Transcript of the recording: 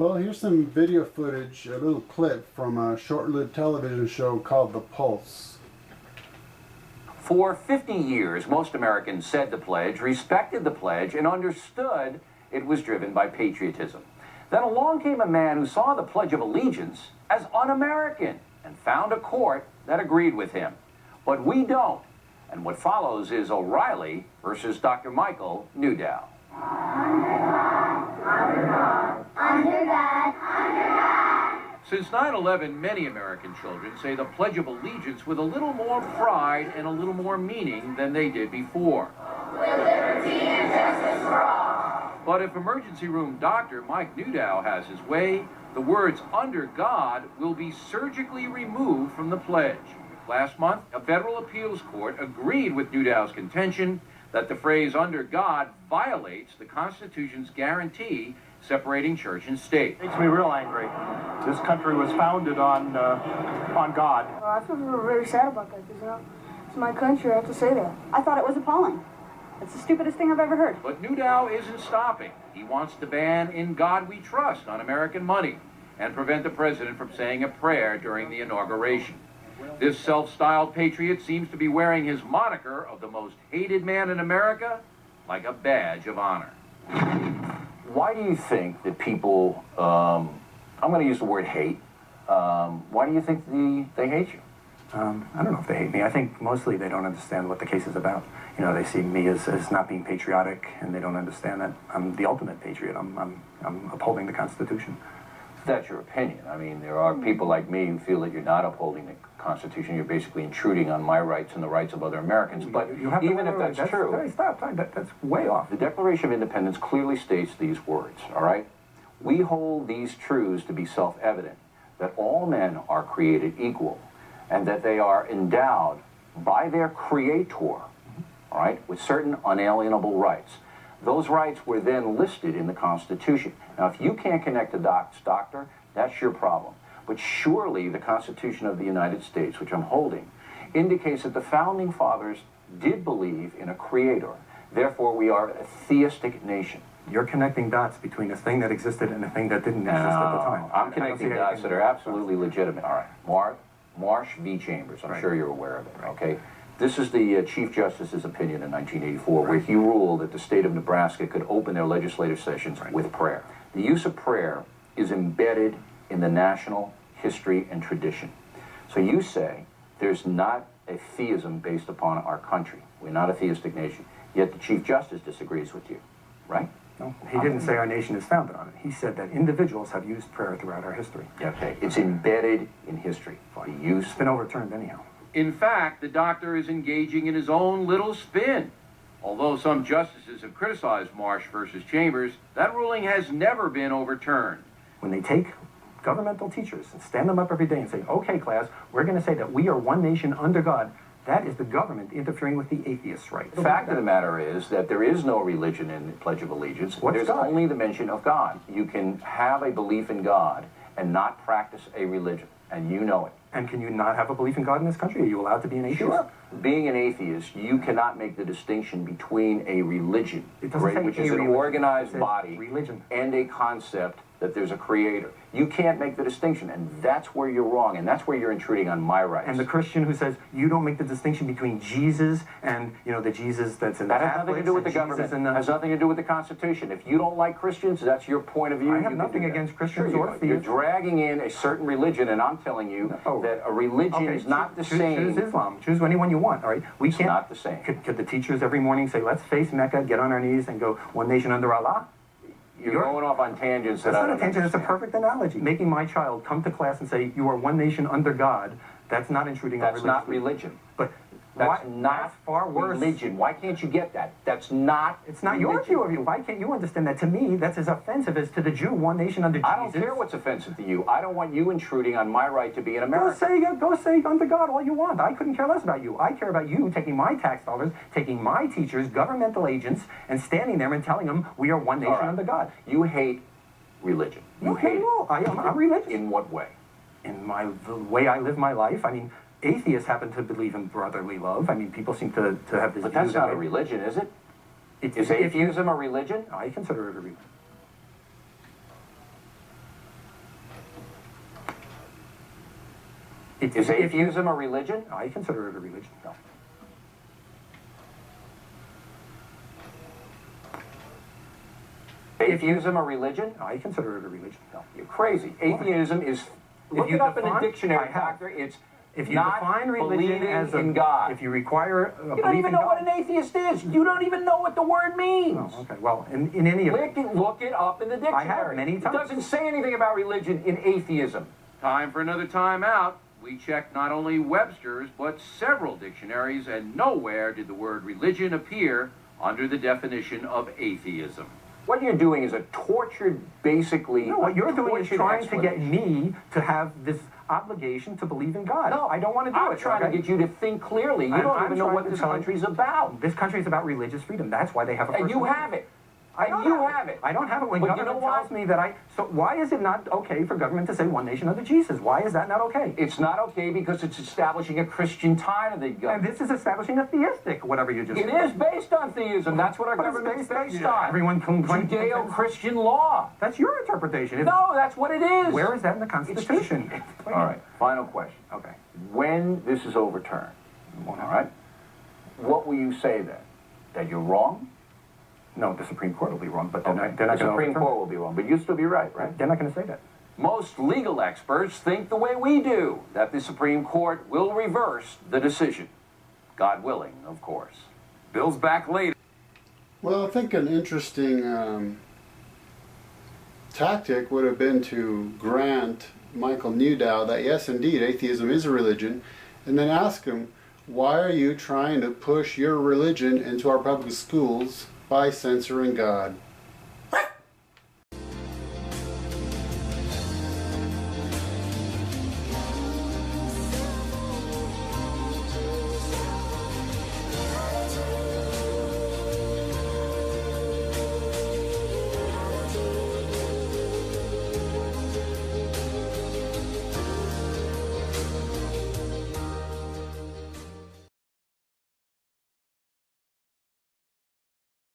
Well, here's some video footage, a little clip from a short-lived television show called The Pulse. For 50 years, most Americans said the pledge, respected the pledge, and understood it was driven by patriotism. Then along came a man who saw the Pledge of Allegiance as un-American and found a court that agreed with him. But we don't. And what follows is O'Reilly versus Dr. Michael Newdow. Under God. Since 9/11, many American children say the Pledge of Allegiance with a little more pride and a little more meaning than they did before. With liberty and justice for all. But if emergency room doctor Mike Newdow has his way, the words "under God" will be surgically removed from the pledge. Last month, a federal appeals court agreed with Newdow's contention that the phrase "under God" violates the Constitution's guarantee separating church and state. Makes me real angry. This country was founded on God. I feel very sad about that because, it's my country. I have to say that. I thought it was appalling. It's the stupidest thing I've ever heard. But Newdow isn't stopping. He wants to ban "In God We Trust" on American money and prevent the president from saying a prayer during the inauguration. This self-styled patriot seems to be wearing his moniker of the most hated man in America like a badge of honor. Why do you think that people, I'm going to use the word hate, why do you think they hate you? I don't know if they hate me. I think mostly they don't understand what the case is about. You know, they see me as not being patriotic, and they don't understand that I'm the ultimate patriot. I'm upholding the Constitution. That's your opinion. I mean, there are people like me who feel that you're not upholding the Constitution. You're basically intruding on my rights and the rights of other Americans. But even if that's true, stop. That's way off. The Declaration of Independence clearly states these words, all right? We hold these truths to be self-evident, that all men are created equal, and that they are endowed by their Creator, all right, with certain unalienable rights. Those rights were then listed in the Constitution. Now, if you can't connect the dots, doctor, that's your problem. But surely the Constitution of the United States, which I'm holding, indicates that the Founding Fathers did believe in a creator. Therefore, we are a theistic nation. You're connecting dots between a thing that existed and a thing that didn't exist at the time. I'm connecting dots that are absolutely legitimate. All right, Marsh v. Chambers, I'm sure you're aware of it, okay? This is the Chief Justice's opinion in 1984, where he ruled that the state of Nebraska could open their legislative sessions with prayer. The use of prayer is embedded in the national history and tradition. So you say there's not a theism based upon our country. We're not a theistic nation. Yet the Chief Justice disagrees with you, right? No, he didn't say our nation is founded on it. He said that individuals have used prayer throughout our history. Okay, it's embedded in history. It's been overturned anyhow. In fact, the doctor is engaging in his own little spin. Although some justices have criticized Marsh versus Chambers, that ruling has never been overturned. When they take governmental teachers and stand them up every day and say, okay, class, we're going to say that we are one nation under God, that is the government interfering with the atheist's right. The fact of the matter is that there is no religion in the Pledge of Allegiance. There's only the mention of God. You can have a belief in God and not practice a religion, and you know it. And can you not have a belief in God in this country? Are you allowed to be an atheist? Sure. Being an atheist, you cannot make the distinction between a religion, which is an organized body, and a concept that there's a creator. You can't make the distinction, and that's where you're wrong, and that's where you're intruding on my rights. And the Christian who says you don't make the distinction between Jesus and, the Jesus that's in the That has nothing to do with the government. Has nothing to do with the Constitution. If you don't like Christians, that's your point of view. I have nothing against Christians or theists. You're dragging in a certain religion, and I'm telling you that a religion is not the same. Choose Islam. Choose anyone you want, all right? It's not the same. Could the teachers every morning say, let's face Mecca, get on our knees, and go, one nation under Allah? You're going off on tangents. That's not a tangent, it's a perfect analogy. Making my child come to class and say, you are one nation under God, that's not intruding on religion. That's not religion. But that's not far worse. Religion. Why can't you get that? That's not It's not your view of you. Why can't you understand that? To me, that's as offensive as to the Jew, one nation under Jesus. I don't care what's offensive to you. I don't want you intruding on my right to be an American. Go say under God all you want. I couldn't care less about you. I care about you taking my tax dollars, taking my teachers, governmental agents, and standing there and telling them we are one nation under God. You hate religion. You hate it. No, I'm religious. In what way? In the way I live my life. I mean, atheists happen to believe in brotherly love. I mean, people seem to have this. But that's not a religion, is it? Is atheism a religion? I consider it a religion. Is atheism a religion? I consider it a religion. No. Atheism a religion? I consider it a religion. No, you're crazy. Atheism is, look you it up in the define- dictionary, I have. doctor. It's If you not define religion believing as in God. if you require a You don't belief even in know God, what an atheist is. You don't even know what the word means. Oh, okay. Well, in any event, Look it up in the dictionary. I have many times. It doesn't say anything about religion in atheism. Time for another time out. We checked not only Webster's, but several dictionaries, and nowhere did the word religion appear under the definition of atheism. What you're doing is a tortured, basically. no, what you're doing is tortured trying to get explanation. me to have this obligation to believe in God. No, I don't want to do I'm it. trying okay? to get you to think clearly. You I'm don't even know trying what to this tell you- country's about. This country is about religious freedom. That's why they have a And First you Amendment. have it. I And don't you have have it. I don't have it when But you government know what? tells me that I... So why is it not okay for government to say one nation under Jesus? Why is that not okay? It's not okay because it's establishing a Christian tie to the And government. this is establishing a theistic, whatever you just It said. is based on theism. That's what our But it's government's based yeah, on. everyone complains. Judeo-Christian law. That's your interpretation. No, that's what it is. Where is that in the Constitution? All right, final question. Okay. When this is overturned, all right, what will you say then? That you're wrong? No, the Supreme Court will be wrong, but they're Okay. not going to The Supreme Court will be wrong, but you'll still be right, right? They're not going to say that. Most legal experts think the way we do, that the Supreme Court will reverse the decision. God willing, of course. Bill's back later. Well, I think an interesting tactic would have been to grant Michael Newdow that yes, indeed, atheism is a religion, and then ask him, why are you trying to push your religion into our public schools by censoring God?